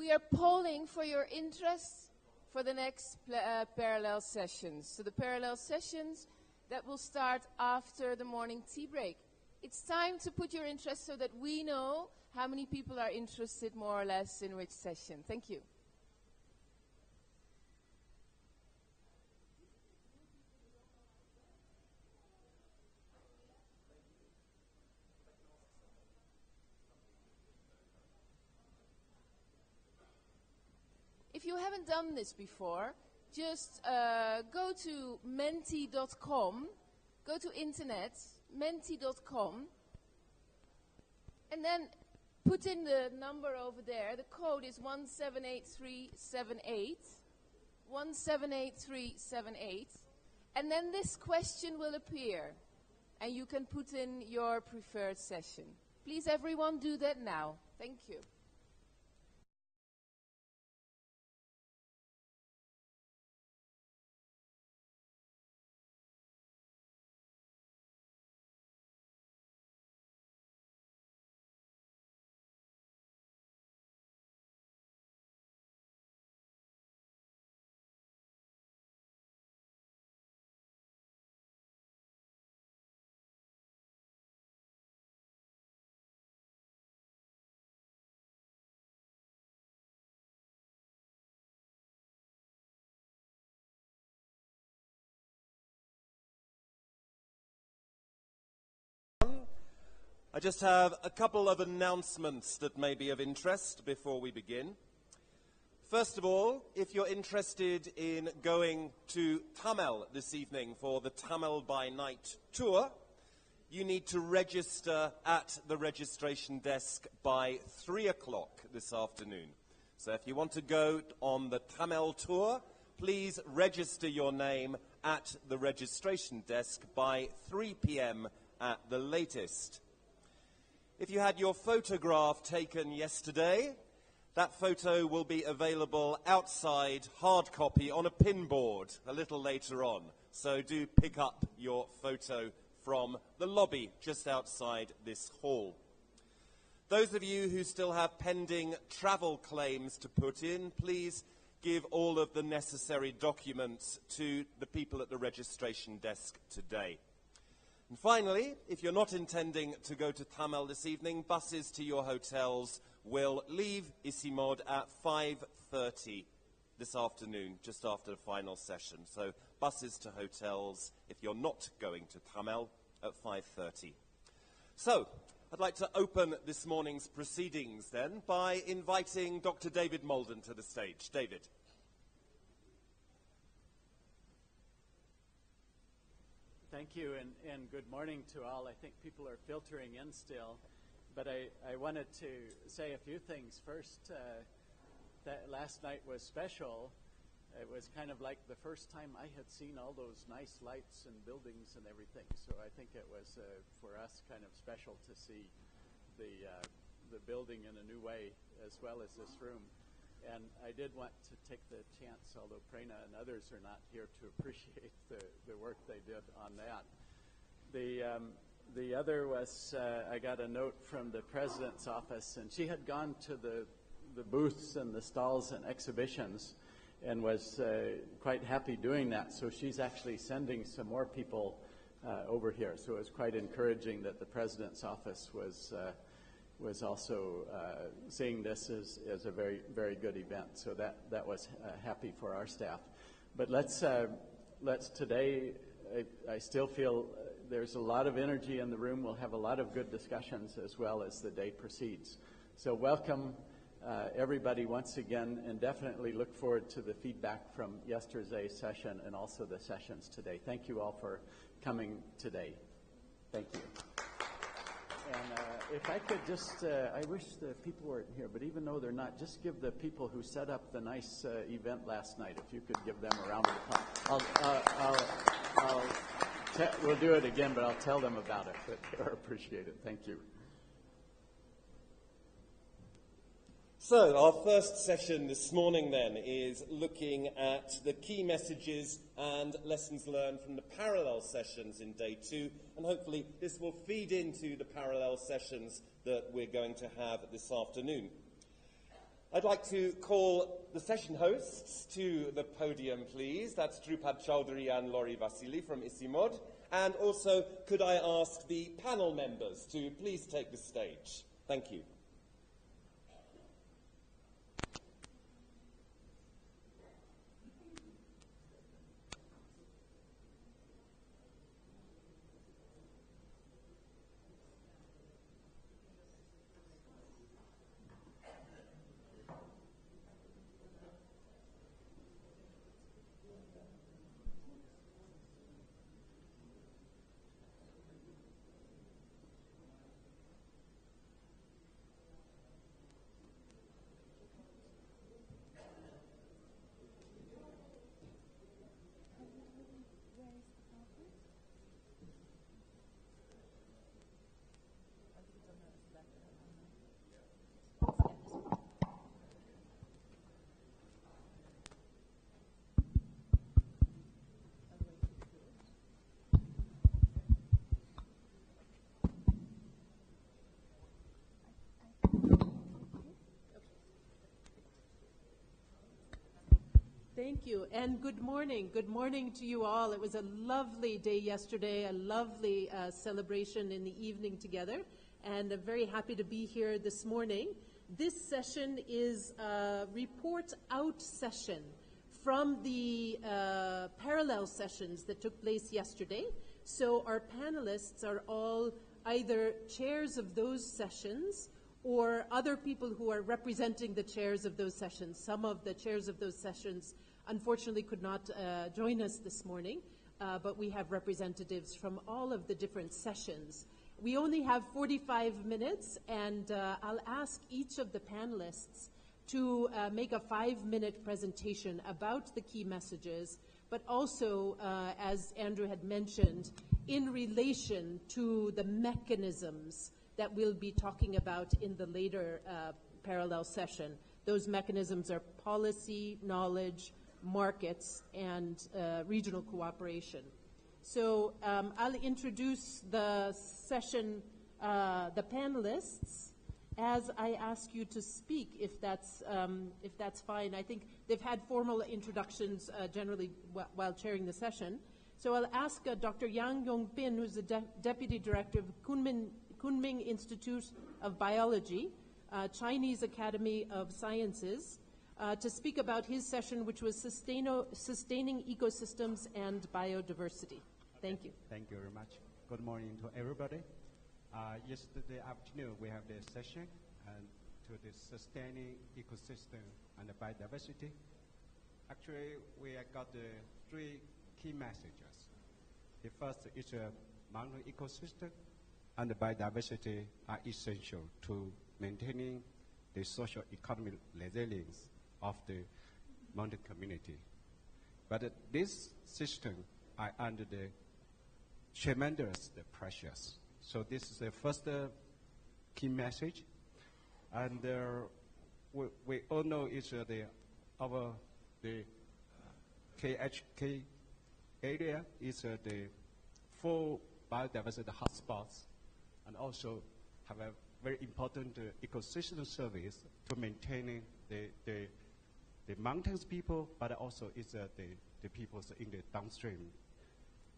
we are polling for your interest for the next parallel sessions. So the parallel sessions that will start after the morning tea break. It's time to put your interest so that we know how many people are interested more or less in which session. Thank you. If you haven't done this before, just go to menti.com, go to internet, menti.com, and then put in the number over there. The code is 178378, 178378, and then this question will appear, and you can put in your preferred session. Please, everyone, do that now. Thank you. I just have a couple of announcements that may be of interest before we begin. First of all, if you're interested in going to Tamil this evening for the Tamil by Night tour, you need to register at the registration desk by 3 o'clock this afternoon. So if you want to go on the Tamil tour, please register your name at the registration desk by 3 p.m. at the latest. If you had your photograph taken yesterday, that photo will be available outside, hard copy, on a pinboard a little later on. So do pick up your photo from the lobby just outside this hall. Those of you who still have pending travel claims to put in, please give all of the necessary documents to the people at the registration desk today. And finally, if you're not intending to go to Tamil this evening, buses to your hotels will leave ICIMOD at 5:30 this afternoon, just after the final session. So buses to hotels, if you're not going to Tamil, at 5:30. So I'd like to open this morning's proceedings then by inviting Dr. David Malden to the stage. David. Thank you, and good morning to all. I think people are filtering in still, but I wanted to say a few things. First, that last night was special. It was kind of like the first time I had seen all those nice lights and buildings and everything. So I think it was, for us, kind of special to see the building in a new way, as well as this room. And I did want to take the chance, although Prerna and others are not here, to appreciate the work they did on that. The other was, I got a note from the president's office, and she had gone to the booths and the stalls and exhibitions and was quite happy doing that. So she's actually sending some more people over here. So it was quite encouraging that the president's office was also seeing this as a very, very good event. So that was happy for our staff. But let's today, I still feel there's a lot of energy in the room. We'll have a lot of good discussions as well as the day proceeds. So welcome everybody once again, and definitely look forward to the feedback from yesterday's session and also the sessions today. Thank you all for coming today. Thank you. And if I could just, I wish the people weren't here, but even though they're not, just give the people who set up the nice event last night, if you could give them a round of applause. We'll do it again, but I'll tell them about it, but they're appreciated. Thank you. So our first session this morning then is looking at the key messages and lessons learned from the parallel sessions in day 2, and hopefully this will feed into the parallel sessions that we're going to have this afternoon. I'd like to call the session hosts to the podium, please. That's Drupad Chowdhury and Laurie Vasily from ICIMOD. And also, could I ask the panel members to please take the stage? Thank you. Thank you, and good morning. Good morning to you all. It was a lovely day yesterday, a lovely celebration in the evening together, and I'm very happy to be here this morning. This session is a report out session from the parallel sessions that took place yesterday. So our panelists are all either chairs of those sessions or other people who are representing the chairs of those sessions. Some of the chairs of those sessions unfortunately could not join us this morning, but we have representatives from all of the different sessions. We only have 45 minutes, and I'll ask each of the panelists to make a 5-minute presentation about the key messages, but also, as Andrew had mentioned, in relation to the mechanisms that we'll be talking about in the later parallel session. Those mechanisms are policy, knowledge, markets, and regional cooperation. So I'll introduce the session, the panelists, as I ask you to speak, if that's fine. I think they've had formal introductions generally while chairing the session. So I'll ask Dr. Yang Yongpin, who's the Deputy Director of Kunming Institute of Biology, Chinese Academy of Sciences, to speak about his session, which was Sustaining Ecosystems and Biodiversity. Thank you. Thank you very much. Good morning to everybody. Yesterday afternoon, we have this session to the Sustaining Ecosystem and the Biodiversity. Actually, we got the 3 key messages. The first is a mountain ecosystem and the biodiversity are essential to maintaining the social economic resilience of the mountain community. But this system are under the tremendous pressures. So this is the first key message. And we all know is the KHK area is the 4 biodiversity hotspots, and also have a very important ecosystem service to maintaining the mountains people, but also is the people in the downstream.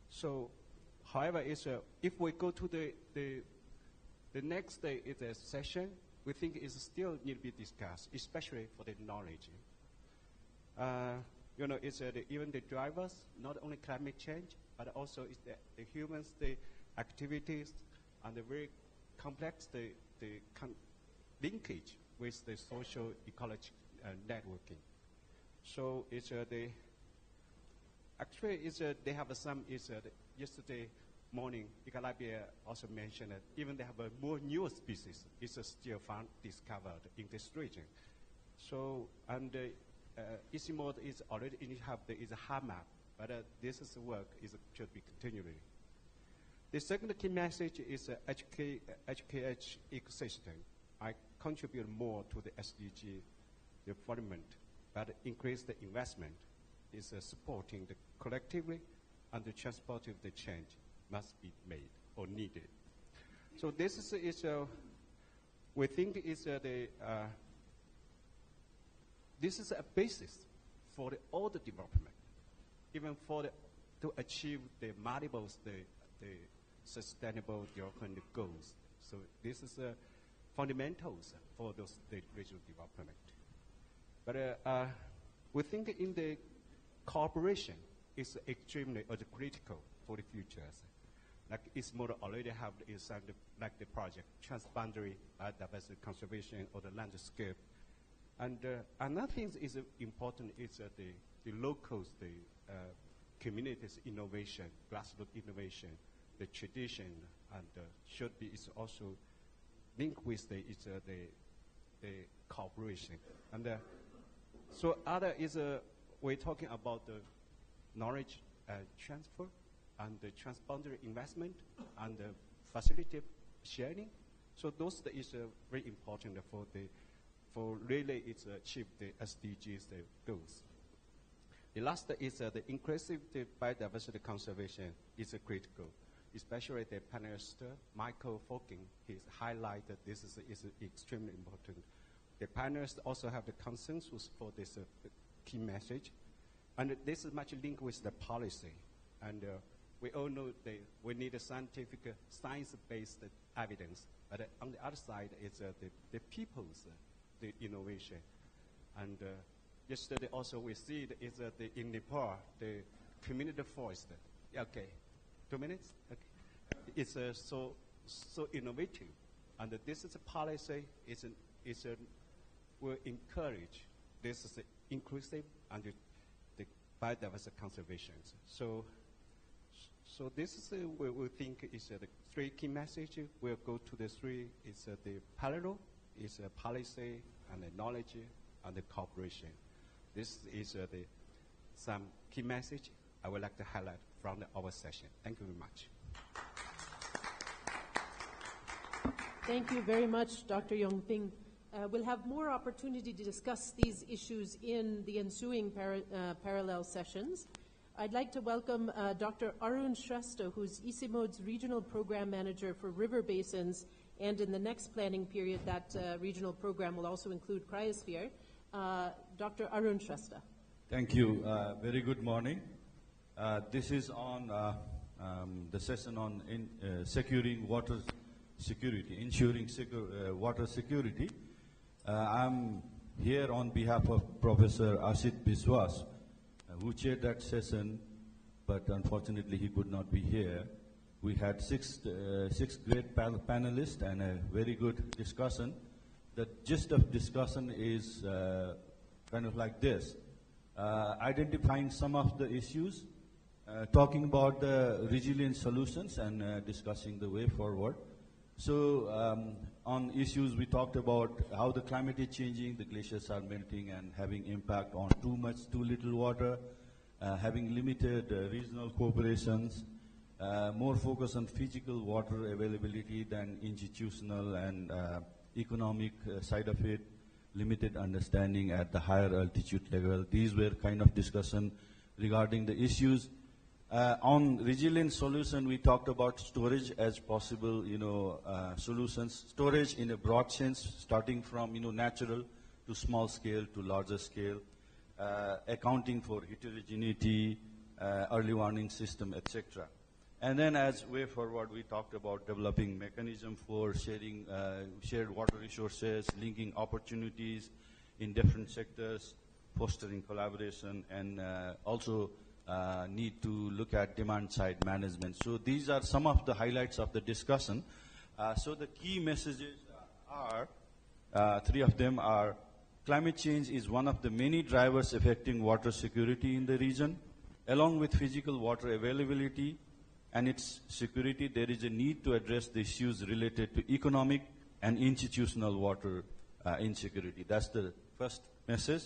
So, however, if we go to the next day is a session, we think it still need to be discussed, especially for the knowledge. You know, it's even the drivers, not only climate change, but also it's the humans, the activities, and the very complex linkage with the social ecology networking. So it's they have some yesterday morning, Ecolabia also mentioned that even they have a more newer species is still found discovered in this region. So and ICIMOD is already is a HAMAP, but this is work should be continuing. The second key message is HKH ecosystem. I contribute more to the SDG development, but increase the investment is supporting the collectively and the transportive the change must be made or needed. So this is we think is this is a basis for all the development, even for to achieve the multiples, the sustainable development goals. So this is fundamentals for those the regional development. But we think in the cooperation is extremely critical for the future. Like ICIMOD already have like the project transboundary biodiversity conservation or the landscape. And another thing is important is the locals, the communities innovation, grassroots innovation, the tradition, and should be is also linked with the cooperation. And so other is we're talking about the knowledge transfer and the transboundary investment and the facility sharing. So those is very important for really it's achieve the SDGs goals. The last is the inclusive biodiversity conservation is critical, especially the panelist Michael Falking. He's highlighted this is extremely important. The panelists also have the consensus for this key message, and this is much linked with the policy. And we all know that we need a scientific, science-based evidence. But on the other side, it's the people's the innovation. And yesterday also we see it is in Nepal, the community forest. Okay, 2 minutes? Okay. It's so innovative. And this is a policy, will encourage this is inclusive and the biodiversity conservation. So this is we think is the three key messages. We'll go to the three. It's the parallel, is policy and the knowledge and the cooperation. This is some key message I would like to highlight from our session. Thank you very much. Thank you very much, Dr. Yongping. We'll have more opportunity to discuss these issues in the ensuing parallel sessions. I'd like to welcome Dr. Arun Shrestha, who's ICIMOD's Regional Program Manager for River Basins, and in the next planning period, that regional program will also include cryosphere. Dr. Arun Shrestha. Thank you. Very good morning. This is on the session on securing water security, ensuring water security. I'm here on behalf of Professor Asit Biswas, who chaired that session, but unfortunately he could not be here. We had six great panelists and a very good discussion. The gist of discussion is kind of like this. Identifying some of the issues, talking about the resilient solutions and discussing the way forward. So on issues we talked about how the climate is changing, the glaciers are melting and having impact on too much, too little water, having limited regional cooperations, more focus on physical water availability than institutional and economic side of it, limited understanding at the higher altitude level. These were kind of discussion regarding the issues. On resilient solution, we talked about storage as possible, solutions. Storage in a broad sense, starting from, natural to small scale to larger scale, accounting for heterogeneity, early warning system, etc. And then as way forward, we talked about developing mechanism for sharing shared water resources, linking opportunities in different sectors, fostering collaboration, and also need to look at demand-side management. So these are some of the highlights of the discussion. So the key messages are, three of them are, climate change is one of the many drivers affecting water security in the region. Along with physical water availability and its security, there is a need to address the issues related to economic and institutional water insecurity. That's the first message.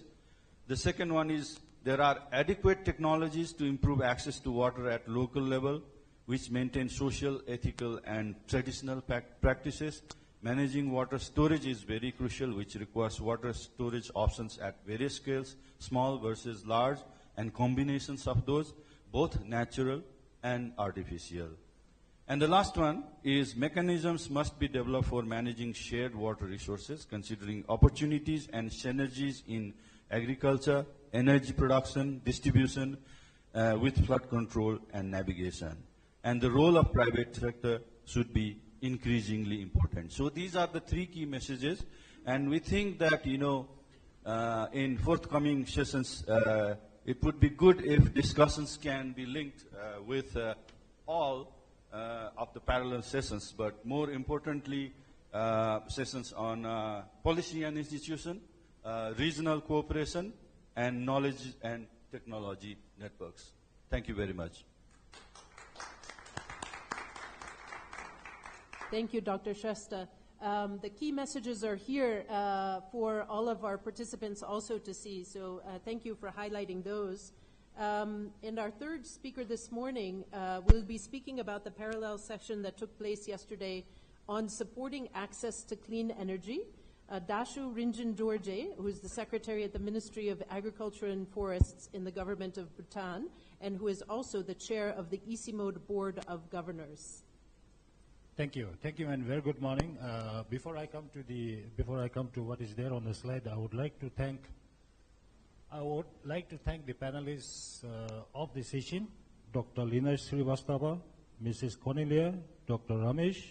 The second one is there are adequate technologies to improve access to water at local level, which maintain social, ethical, and traditional practices. Managing water storage is very crucial, which requires water storage options at various scales, small versus large, and combinations of those, both natural and artificial. And the last one is mechanisms must be developed for managing shared water resources, considering opportunities and synergies in agriculture, energy production, distribution, with flood control and navigation. And the role of private sector should be increasingly important. So these are the three key messages, and we think that, in forthcoming sessions, it would be good if discussions can be linked with all of the parallel sessions, but more importantly, sessions on policy and institution, regional cooperation, and knowledge and technology networks. Thank you very much. Thank you, Dr. Shrestha. The key messages are here for all of our participants also to see, so thank you for highlighting those. And our third speaker this morning will be speaking about the parallel session that took place yesterday on supporting access to clean energy. Dashu Rinjin Dorje, who is the Secretary at the Ministry of Agriculture and Forests in the Government of Bhutan, and who is also the Chair of the ICIMOD Board of Governors. Thank you, and very good morning. Before I come to what is there on the slide, I would like to thank the panelists of the session, Dr. Lina Srivastava, Mrs. Cornelia, Dr. Ramesh,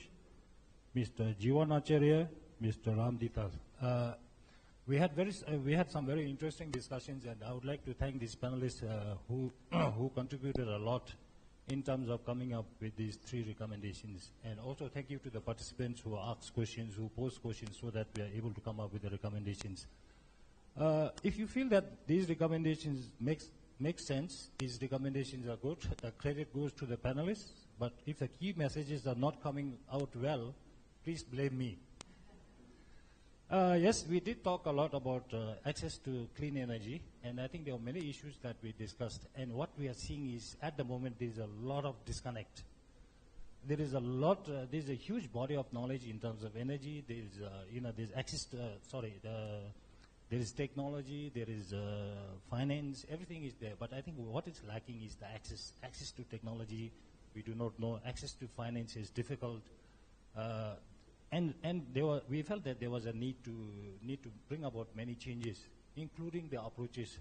Mr. Jiwan Acharya, Mr. Ramdita. We had some very interesting discussions, and I would like to thank these panelists who contributed a lot in terms of coming up with these three recommendations. And also thank you to the participants who asked questions, who posed questions, so that we are able to come up with the recommendations. If you feel that these recommendations make sense, these recommendations are good, the credit goes to the panelists. But if the key messages are not coming out well, please blame me. Yes, we did talk a lot about access to clean energy, and I think there are many issues that we discussed. And what we are seeing is, at the moment, there is a lot of disconnect. There is a huge body of knowledge in terms of energy. There is, there's access to, there is technology, there is finance, everything is there. But I think what is lacking is the access to technology. We do not know. Access to finance is difficult. And we felt that there was a need to bring about many changes, including the approaches.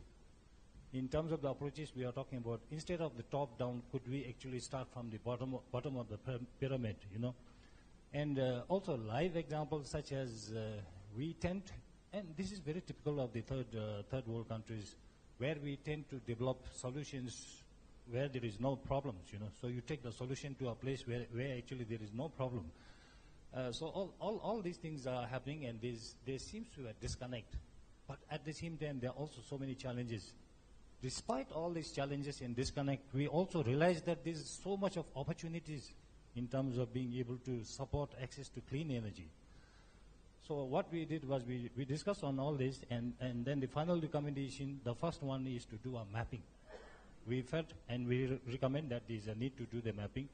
In terms of the approaches, we are talking about, instead of the top down, could we actually start from the bottom of the pyramid, And also live examples such as we tend, and this is very typical of the third world countries, where we tend to develop solutions where there is no problems, So you take the solution to a place where actually there is no problem. So all these things are happening, and there seems to be a disconnect. But at the same time, there are also so many challenges. Despite all these challenges and disconnect, we also realize that there is so much of opportunities in terms of being able to support access to clean energy. So what we did was we discussed on all this, and then the final recommendation, the first one is to do a mapping. We felt, and we recommend that there is a need to do the mapping.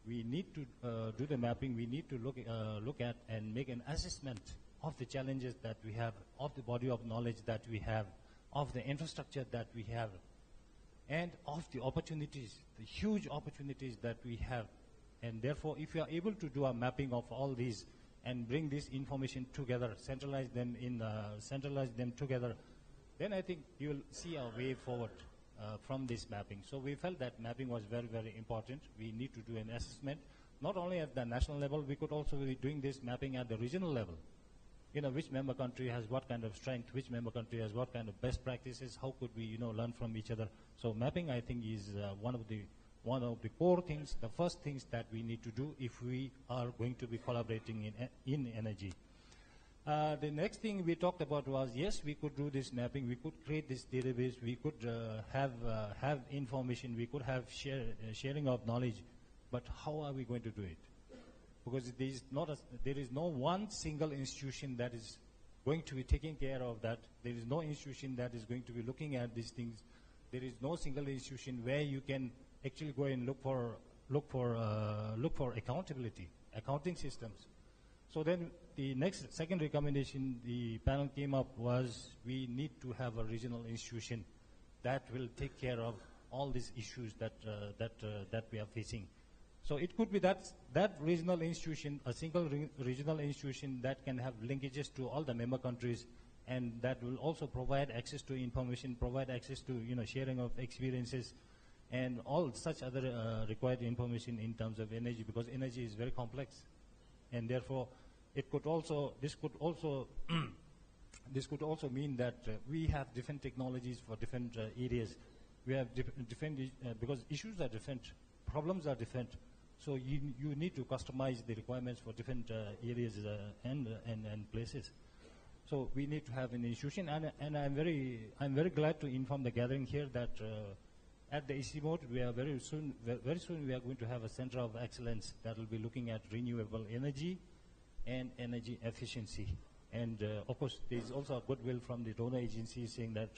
We need to do the mapping. We need to look at and make an assessment of the challenges that we have, of the body of knowledge that we have, of the infrastructure that we have, and of the opportunities, the huge opportunities that we have. And therefore, if you are able to do a mapping of all these and bring this information together, centralize them together, then I think you will see a way forward from this mapping. So we felt that mapping was very, very important. We need to do an assessment, not only at the national level, we could also be doing this mapping at the regional level. Which member country has what kind of strength, which member country has what kind of best practices, how could we, learn from each other. So mapping, I think, is one of the core things, the first things that we need to do if we are going to be collaborating in energy. The next thing we talked about was, yes, we could do this mapping, we could create this database, we could have information, we could have sharing of knowledge, but how are we going to do it? Because there is no one single institution that is going to be taking care of that. There is no institution that is going to be looking at these things. There is no single institution where you can actually go and look for accountability, accounting systems. So then the second recommendation the panel came up was, we need to have a regional institution that will take care of all these issues that we are facing. So it could be that regional institution, a single regional institution that can have linkages to all the member countries, and that will also provide access to information, provide access to sharing of experiences, and all such other required information in terms of energy, because energy is very complex, and therefore this could also mean that we have different technologies for different areas. We have different because issues are different, problems are different. So you need to customize the requirements for different areas and places. So we need to have an institution, and I'm very glad to inform the gathering here that at the ICIMOD we are very soon we are going to have a center of excellence that will be looking at renewable energy and energy efficiency. And of course, there is also a goodwill from the donor agencies saying that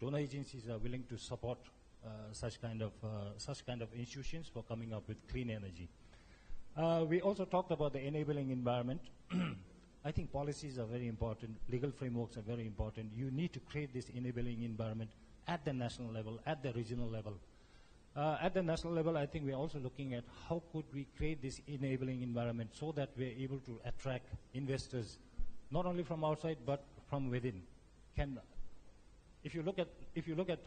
donor agencies are willing to support such kind of institutions for coming up with clean energy. We also talked about the enabling environment. I think policies are very important. Legal frameworks are very important. You need to create this enabling environment at the national level, at the regional level. At the national level, I think we're also looking at how could we create this enabling environment so that we're able to attract investors, not only from outside but from within. If you look at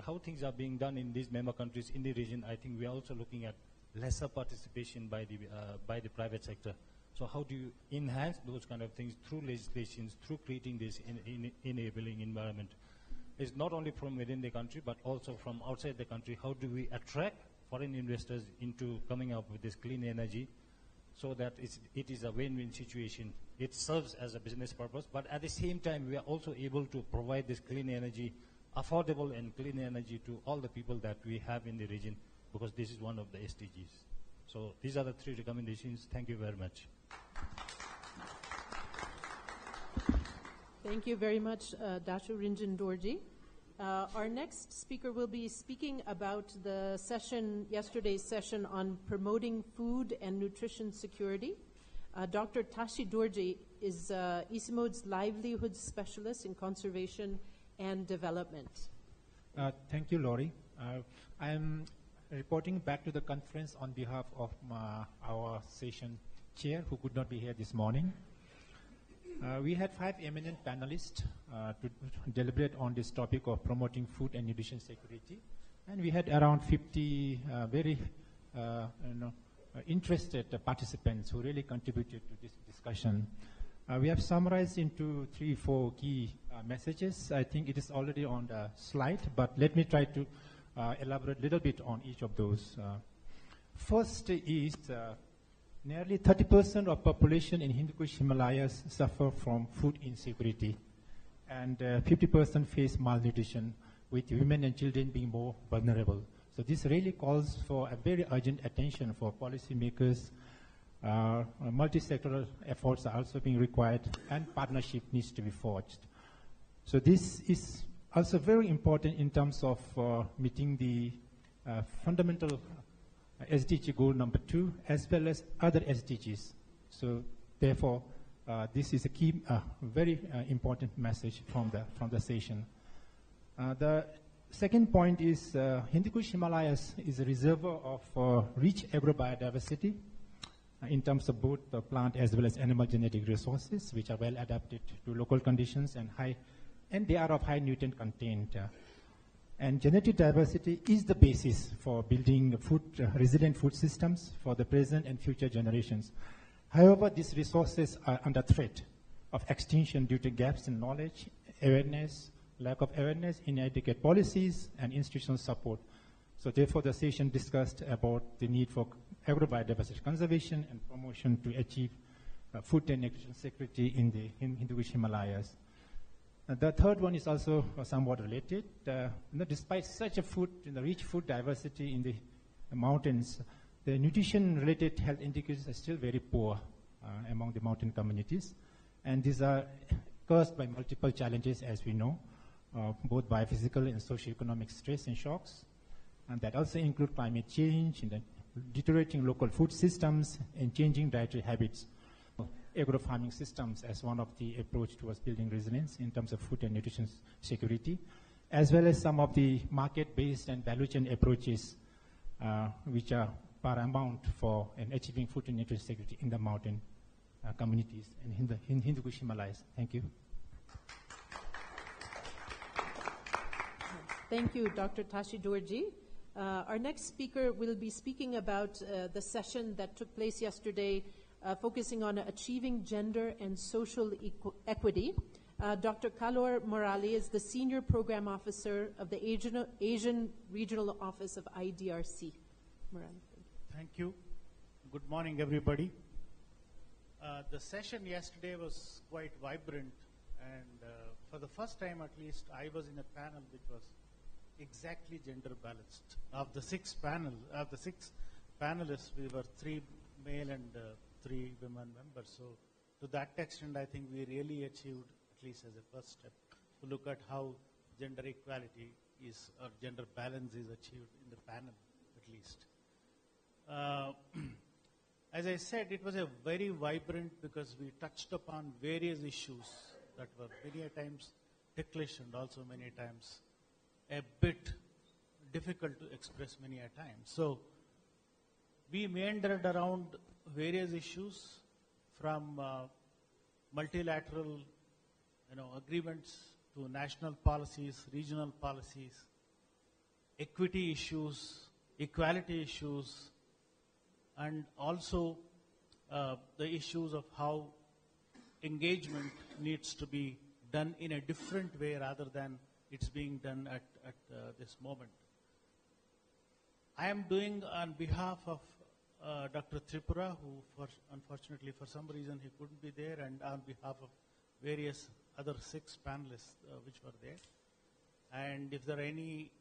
how things are being done in these member countries in the region, I think we are also looking at lesser participation by the private sector. So how do you enhance those kind of things through legislations, through creating this enabling environment? It's not only from within the country, but also from outside the country. How do we attract foreign investors into coming up with this clean energy so that it is a win-win situation? It serves as a business purpose, but at the same time, we are also able to provide this clean energy, affordable and clean energy to all the people that we have in the region, because this is one of the SDGs. So these are the 3 recommendations. Thank you very much. Thank you very much, Datu Rinjan Dorji. Our next speaker will be speaking about the yesterday's session on promoting food and nutrition security. Dr. Tashi Dorji is ICIMOD's livelihood specialist in conservation and development. Thank you, Laurie. I am reporting back to the conference on behalf of our session chair, who could not be here this morning. We had 5 eminent panelists to deliberate on this topic of promoting food and nutrition security, and we had around 50 very interested participants who really contributed to this discussion. We have summarized into 3-4 key messages. I think it is already on the slide, but let me try to elaborate a little bit on each of those. First is nearly 30% of population in Hindu Kush Himalayas suffer from food insecurity, and 50% face malnutrition, with women and children being more vulnerable. So this really calls for a very urgent attention for policymakers. Multi-sectoral efforts are also being required, and partnership needs to be forged. So this is also very important in terms of meeting the fundamental SDG goal number 2, as well as other SDGs. So therefore, this is a key, very important message from the session. The second point is Hindu Kush Himalayas is a reservoir of rich agrobiodiversity in terms of both the plant as well as animal genetic resources, which are well adapted to local conditions and they are of high nutrient content. And genetic diversity is the basis for building resilient food systems for the present and future generations. However, these resources are under threat of extinction due to gaps in knowledge, awareness, lack of awareness, inadequate policies, and institutional support. So therefore, the session discussed about the need for agrobiodiversity conservation and promotion to achieve food and nutrition security in the Hindu Kush Himalayas. The third one is also somewhat related. Despite such a rich food diversity in the mountains, the nutrition-related health indicators are still very poor among the mountain communities. And these are caused by multiple challenges, as we know, both biophysical and socioeconomic stress and shocks. And that also include climate change, and deteriorating local food systems, and changing dietary habits. Agro-farming systems as one of the approach towards building resilience in terms of food and nutrition security, as well as some of the market-based and value chain approaches which are paramount for achieving food and nutrition security in the mountain communities and in Hindu Kush Himalayas. Thank you. Thank you, Dr. Tashi Dorji. Our next speaker will be speaking about the session that took place yesterday, focusing on achieving gender and social equity. Dr. Kalor Morali is the Senior Program Officer of the Asian Regional Office of IDRC. Morali. Thank you. Good morning, everybody. The session yesterday was quite vibrant, and for the first time at least, I was in a panel which was exactly gender balanced. Of the six panelists, we were 3 male and 3 women members. So to that extent, I think we really achieved, at least as a first step, to look at how gender equality is, or gender balance is achieved in the panel, at least. As I said, it was a very vibrant, because we touched upon various issues that were many a times ticklish and also many times a bit difficult to express many a time. So we meandered around various issues, from multilateral agreements to national policies, regional policies, equity issues, equality issues, and also the issues of how engagement needs to be done in a different way rather than it's being done at this moment. I am doing on behalf of Dr. Tripura, who unfortunately for some reason he couldn't be there, and on behalf of various other 6 panelists which were there. And if there are any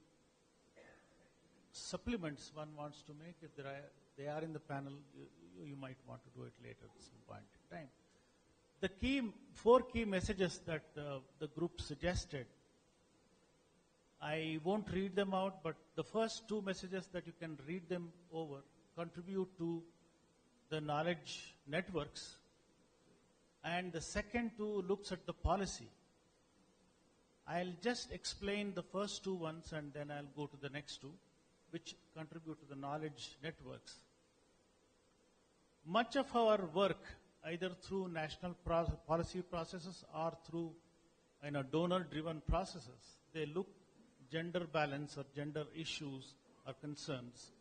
supplements one wants to make, if they are in the panel, you might want to do it later at some point in time. The 4 key messages that the group suggested, I won't read them out, but the first 2 messages that you can read them over contribute to the knowledge networks, and the second 2 looks at the policy. I'll just explain the first 2 ones, and then I'll go to the next 2, which contribute to the knowledge networks. Much of our work, either through national policy processes or through donor-driven processes, they look gender balance or gender issues or concerns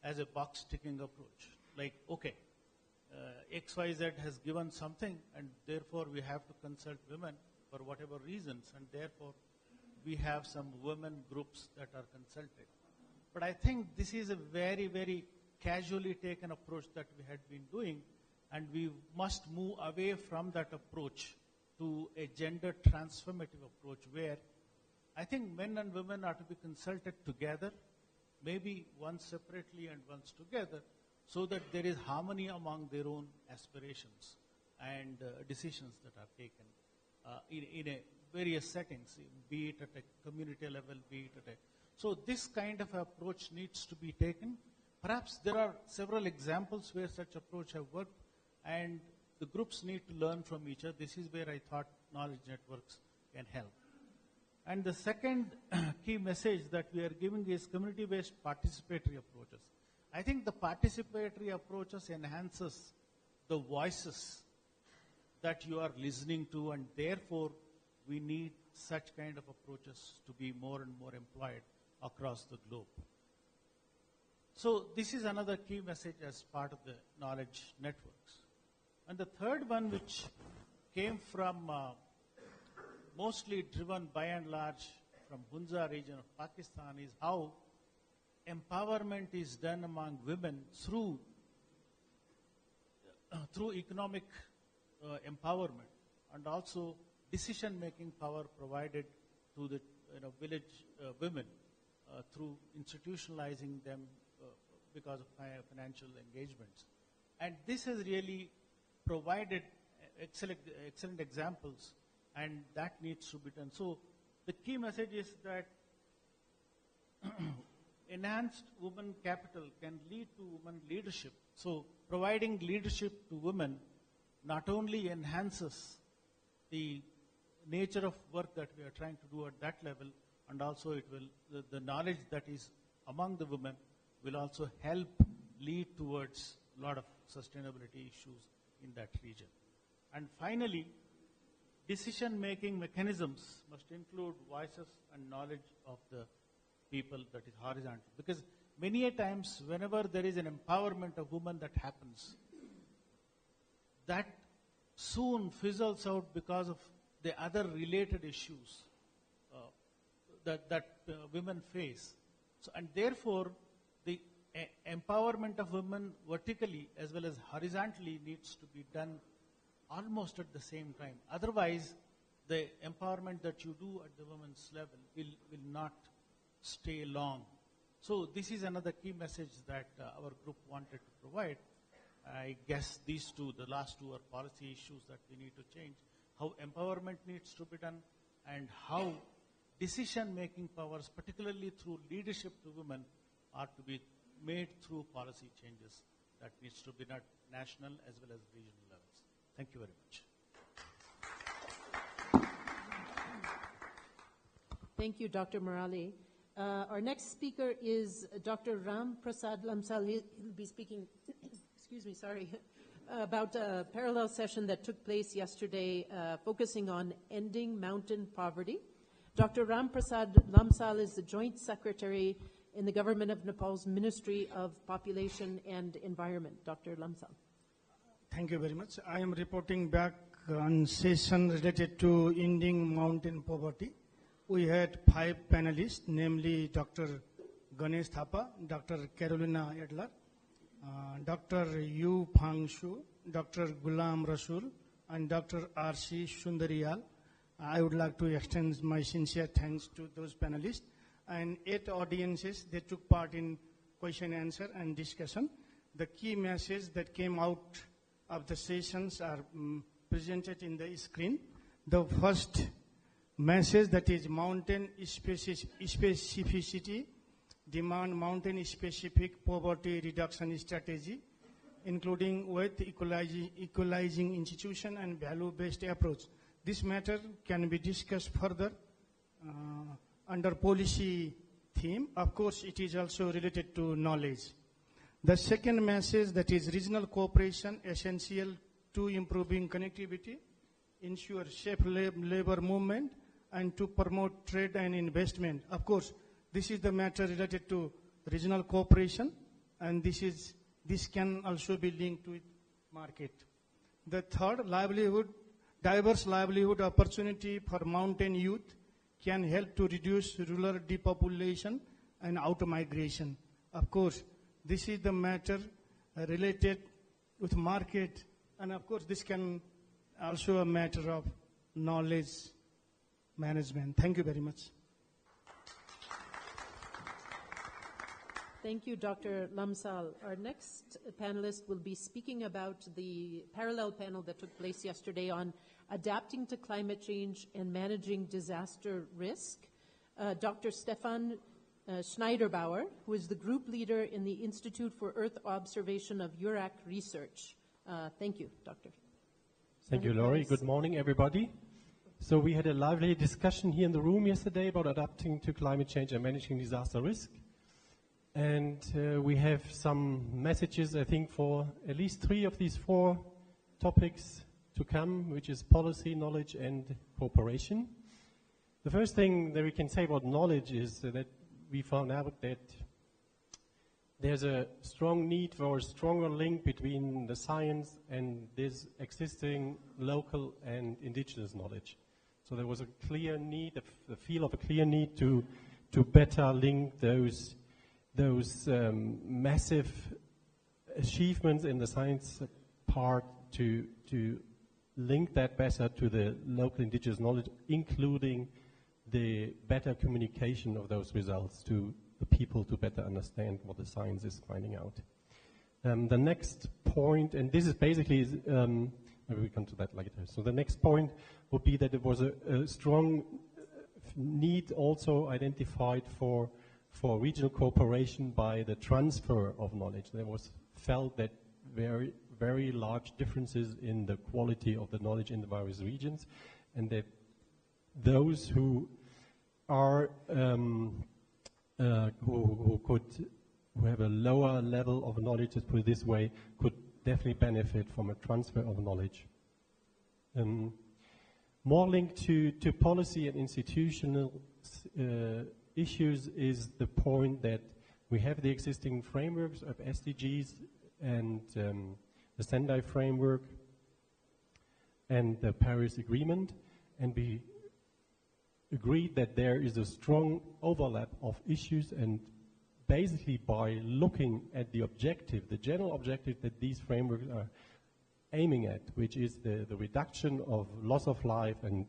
as a box-ticking approach. Like, okay, XYZ has given something, and therefore we have to consult women for whatever reasons, and therefore we have some women groups that are consulted. But I think this is a very, very casually taken approach that we had been doing, and we must move away from that approach to a gender transformative approach where I think men and women are to be consulted together, maybe once separately and once together, so that there is harmony among their own aspirations and decisions that are taken in a various settings, be it at a community level, be it at a... So this kind of approach needs to be taken. Perhaps there are several examples where such approach have worked, and the groups need to learn from each other. This is where I thought knowledge networks can help. And the second key message that we are giving is community-based participatory approaches. I think the participatory approaches enhances the voices that you are listening to, and therefore we need such kind of approaches to be more and more employed across the globe. So this is another key message as part of the knowledge networks. And the third one, which came from mostly driven by and large from Hunza region of Pakistan, is how empowerment is done among women through economic empowerment, and also decision-making power provided to the village women through institutionalizing them because of financial engagements. And this has really provided excellent examples, and that needs to be done. So the key message is that enhanced women capital can lead to women leadership. So providing leadership to women not only enhances the nature of work that we are trying to do at that level, and also it will, the knowledge that is among the women will also help lead towards a lot of sustainability issues in that region. And finally, decision-making mechanisms must include voices and knowledge of the people that is horizontal. Because many a times, whenever there is an empowerment of women that happens, that soon fizzles out because of the other related issues that women face. So, and therefore, the empowerment of women vertically as well as horizontally needs to be done almost at the same time. Otherwise, the empowerment that you do at the women's level will not stay long. So this is another key message that our group wanted to provide. I guess these two, the last two, are policy issues that we need to change. How empowerment needs to be done, and how decision-making powers, particularly through leadership to women, are to be made through policy changes that needs to be at national as well as regional levels. Thank you very much. Thank you, Dr. Murali. Our next speaker is Dr. Ram Prasad Lamsal. He'll be speaking, excuse me, sorry, about a parallel session that took place yesterday focusing on ending mountain poverty. Dr. Ram Prasad Lamsal is the Joint Secretary in the Government of Nepal's Ministry of Population and Environment. Dr. Lamsal. Thank you very much. I am reporting back on session related to ending mountain poverty. We had 5 panelists, namely Dr. Ganesh Thapa, Dr. Carolina Edler, Dr. Yu Phang Shu, Dr. Gulam Rasul, and Dr. R.C. Sundariyal. I would like to extend my sincere thanks to those panelists. And 8 audiences, they took part in question, answer, and discussion. The key message that came out of the sessions are presented in the screen. The first message, that is mountain specificity, demand mountain-specific poverty reduction strategy, including with equalizing institution and value-based approach. This matter can be discussed further under policy theme. Of course, it is also related to knowledge. The second message, that is regional cooperation essential to improving connectivity, ensure safe labor movement, and to promote trade and investment. Of course, this is the matter related to regional cooperation, and this can also be linked with market. The third, diverse livelihood opportunity for mountain youth can help to reduce rural depopulation and out-migration. Of course, this is the matter related with market, and of course, this can also a matter of knowledge management. Thank you very much. Thank you, Dr. Lamsal. Our next panelist will be speaking about the parallel panel that took place yesterday on adapting to climate change and managing disaster risk. Dr. Stefan Schneiderbauer, who is the group leader in the Institute for Earth Observation of URAC Research. Thank you, Doctor. Thank you, Laurie. Good morning, everybody. So we had a lively discussion here in the room yesterday about adapting to climate change and managing disaster risk. And we have some messages, I think, for at least 3 of these 4 topics to come, which is policy, knowledge, and cooperation. The first thing that we can say about knowledge is that we found out that there's a strong need for a stronger link between the science and this existing local and indigenous knowledge. So there was a clear need, a feel of a clear need to better link those massive achievements in the science part to link that better to the local indigenous knowledge, including the better communication of those results to the people to better understand what the science is finding out. The next point, and this is basically, maybe we come to that later. So the next point would be that there was a strong need also identified for regional cooperation by the transfer of knowledge. There was felt that very, very large differences in the quality of the knowledge in the various regions, and that those who are who have a lower level of knowledge, let's put it this way, could definitely benefit from a transfer of knowledge. More linked to policy and institutional issues is the point that we have the existing frameworks of SDGs and the Sendai framework and the Paris Agreement, and we agreed that there is a strong overlap of issues, and basically by looking at the objective, the general objective that these frameworks are aiming at, which is the reduction of loss of life and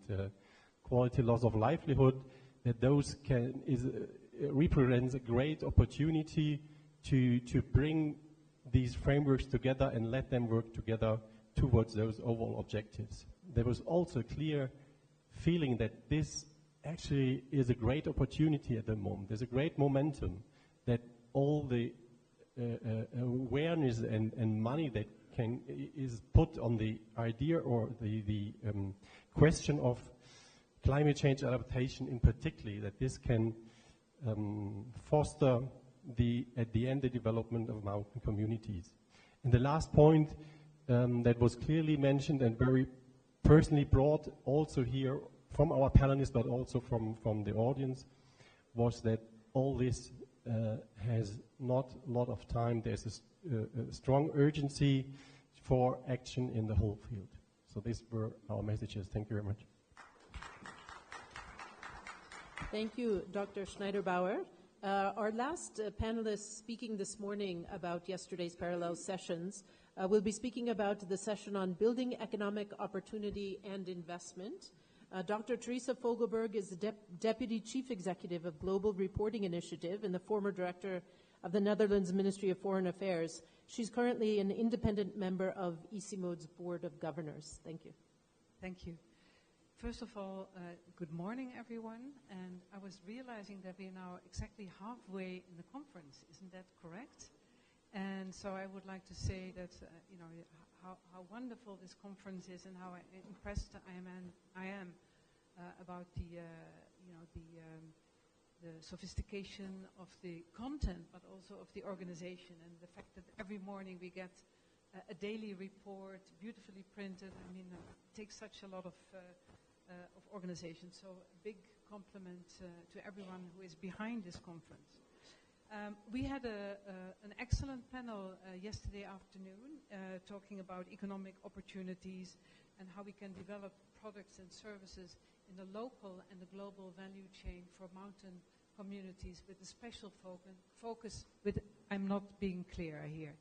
quality loss of livelihood, that those represents a great opportunity to bring these frameworks together and let them work together towards those overall objectives. There was also a clear feeling that this actually is a great opportunity at the moment. There's a great momentum that all the awareness and money that is put on the idea or the question of climate change adaptation in particular, that this can foster at the end the development of mountain communities. And the last point that was clearly mentioned and very personally brought also here from our panelists, but also from the audience, was that all this has not a lot of time. There's a strong urgency for action in the whole field. So these were our messages. Thank you very much. Thank you, Dr. Schneider-Bauer. Our last panelist speaking this morning about yesterday's parallel sessions will be speaking about the session on building economic opportunity and investment. Dr. Teresa Fogelberg is the Deputy Chief Executive of Global Reporting Initiative and the former Director of the Netherlands Ministry of Foreign Affairs. She's currently an independent member of ICIMOD's Board of Governors. Thank you. Thank you. First of all, good morning, everyone. And I was realizing that we're now exactly halfway in the conference. Isn't that correct? And so I would like to say that, how wonderful this conference is and how impressed I am about the sophistication of the content, but also of the organization, and the fact that every morning we get a daily report, beautifully printed. I mean, it takes such a lot of organization. So a big compliment to everyone who is behind this conference. We had an excellent panel yesterday afternoon talking about economic opportunities and how we can develop products and services in the local and the global value chain for mountain communities with a special focus with, I'm not being clear here,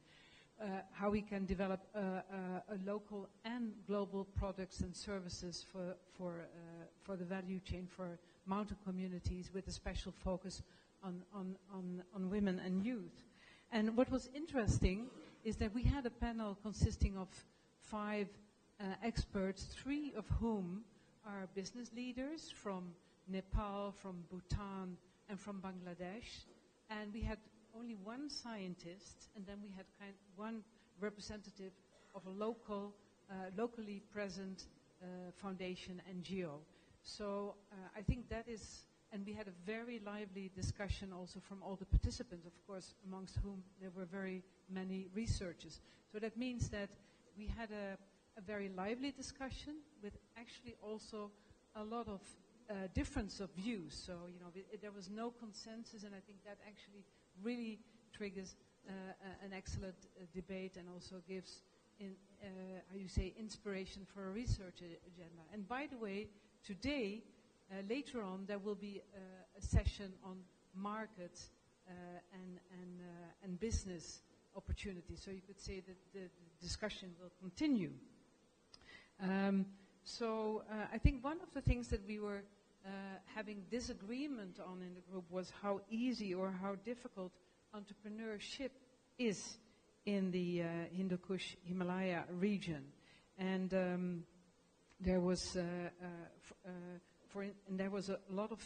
how we can develop a local and global products and services for the value chain for mountain communities with a special focus on women and youth. And what was interesting is that we had a panel consisting of 5 experts, 3 of whom are business leaders from Nepal, from Bhutan, and from Bangladesh. And we had only 1 scientist, and then we had one representative of a locally present foundation NGO. So I think that is, and we had a very lively discussion also from all the participants, of course, amongst whom there were very many researchers. So that means that we had a very lively discussion with actually also a lot of difference of views. So, there was no consensus, and I think that actually really triggers an excellent debate and also gives, inspiration for a research agenda. And by the way, today, later on, there will be a session on markets and business opportunities. So you could say that the discussion will continue. I think one of the things that we were having disagreement on in the group was how easy or how difficult entrepreneurship is in the Hindu Kush Himalaya region. And there was there was a lot of,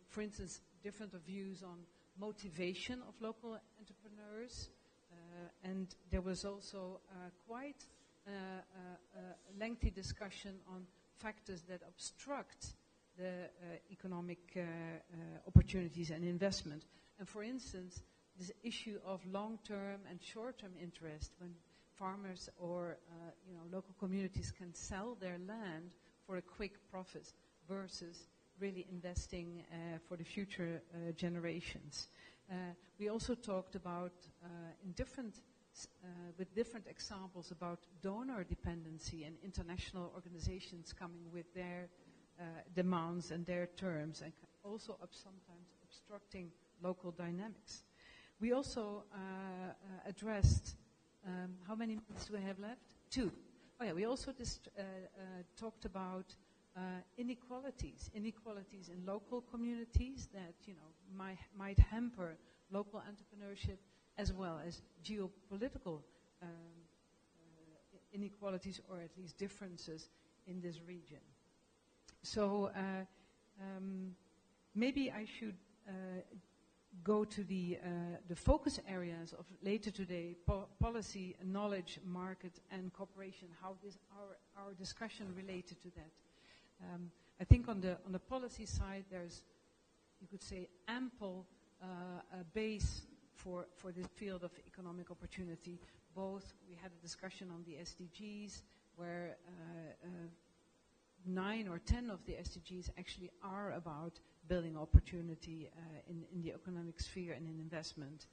for instance, different views on motivation of local entrepreneurs, and there was also quite a lengthy discussion on factors that obstruct the economic opportunities and investment. And for instance, this issue of long-term and short-term interest when farmers or local communities can sell their land for a quick profit versus really investing for the future generations. We also talked about with different examples about donor dependency and international organizations coming with their demands and their terms, and also sometimes obstructing local dynamics. We also addressed, how many minutes do I have left? 2. Oh yeah, we also talked about inequalities in local communities that might hamper local entrepreneurship, as well as geopolitical inequalities, or at least differences in this region. So maybe I should go to the focus areas of later today: policy, knowledge, market, and cooperation. How this our discussion related to that? I think on the policy side, there's, you could say, ample base for this field of economic opportunity. Both, we had a discussion on the SDGs, where 9 or 10 of the SDGs actually are about building opportunity in the economic sphere and in investment.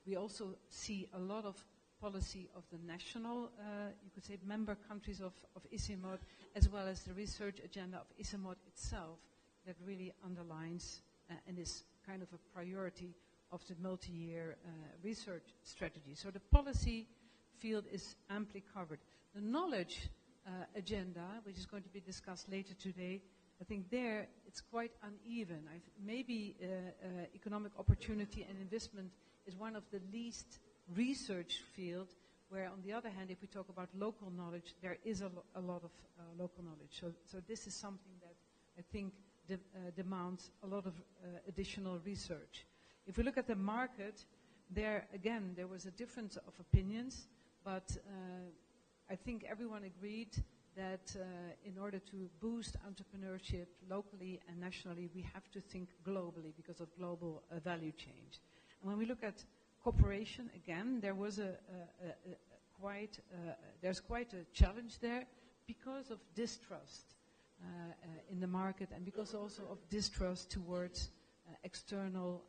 We also see a lot of policy of the national, you could say, member countries of ICIMOD, as well as the research agenda of ICIMOD itself, that really underlines and is kind of a priority of the multi-year research strategy. So the policy field is amply covered. The knowledge agenda, which is going to be discussed later today, I think there it's quite uneven. Maybe economic opportunity and investment is one of the least research field, where on the other hand, if we talk about local knowledge, there is a lot of local knowledge. So this is something that I think demands a lot of additional research. If we look at the market, there again, there was a difference of opinions, but I think everyone agreed that in order to boost entrepreneurship locally and nationally, we have to think globally because of global value change. And when we look at cooperation, again, there was there's quite a challenge there because of distrust in the market, and because also of distrust towards external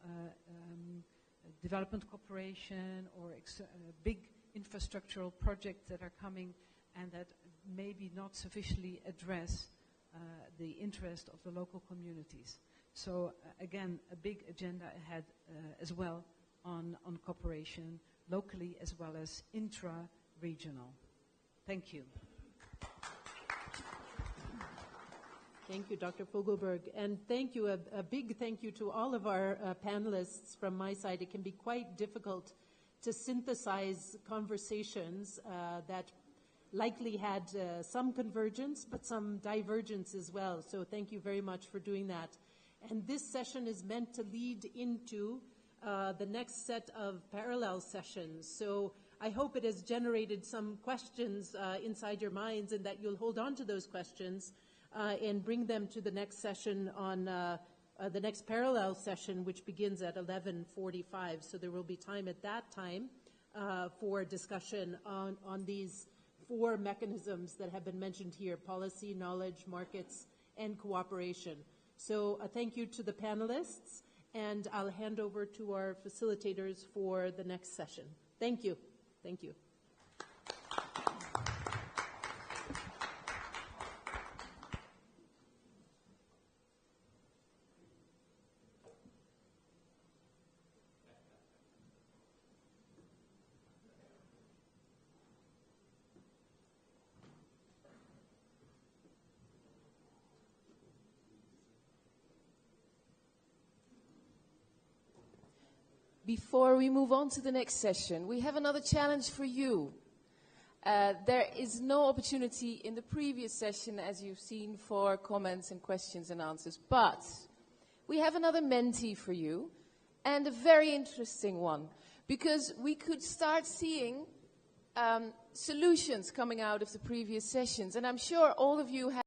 development cooperation, or big infrastructural projects that are coming and that maybe not sufficiently address the interest of the local communities. So again, a big agenda ahead as well on cooperation, locally as well as intra-regional. Thank you. Thank you, Dr. Fogelberg. And thank you, a big thank you to all of our panelists from my side. It can be quite difficult to synthesize conversations that likely had some convergence, but some divergence as well. So thank you very much for doing that. And this session is meant to lead into the next set of parallel sessions. So I hope it has generated some questions inside your minds, and that you'll hold on to those questions and bring them to the next session on the next parallel session, which begins at 11:45. So there will be time at that time for discussion on these 4 mechanisms that have been mentioned here: policy, knowledge, markets, and cooperation. So thank you to the panelists, and I'll hand over to our facilitators for the next session. Thank you. Thank you. Before we move on to the next session, we have another challenge for you. There is no opportunity in the previous session, as you've seen, for comments and questions and answers. But we have another mentee for you, and a very interesting one, because we could start seeing solutions coming out of the previous sessions. And I'm sure all of you have